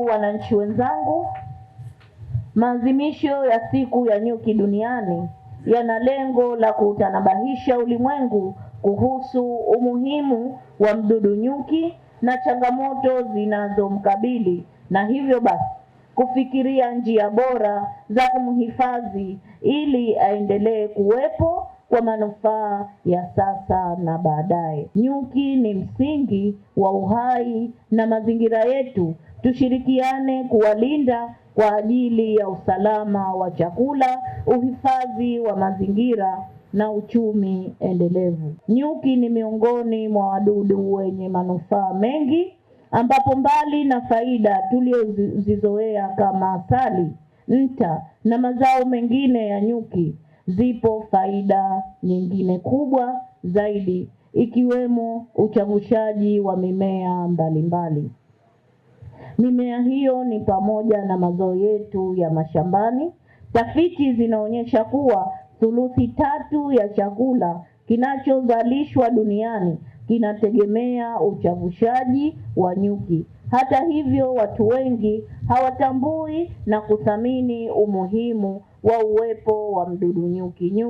wananchi wenzangu, maadhimisho ya siku ya nyuki duniani yana lengo la kutanabahisha ulimwengu kuhusu umuhimu wa mdudu nyuki na changamoto zinazomkabili, na hivyo basi kufikiria njia bora za kumhifadhi ili aendelee kuwepo kwa manufaa ya sasa na baadaye. Nyuki ni msingi wa uhai na mazingira yetu. Tushirikiane kuwalinda kwa ajili ya usalama wa chakula, uhifadhi wa mazingira na uchumi endelevu. Nyuki ni miongoni mwa wadudu wenye manufaa mengi, ambapo mbali na faida tuliozizoea kama asali, nta na mazao mengine ya nyuki, zipo faida nyingine kubwa zaidi, ikiwemo uchavushaji wa mimea mbalimbali. Mimea hiyo ni pamoja na mazao yetu ya mashambani. Tafiti zinaonyesha kuwa 3/4 ya chakula kinachozalishwa duniani kinategemea uchavushaji wa nyuki. Hata hivyo, watu wengi hawatambui na kuthamini umuhimu wa uwepo wa mdudu nyuki.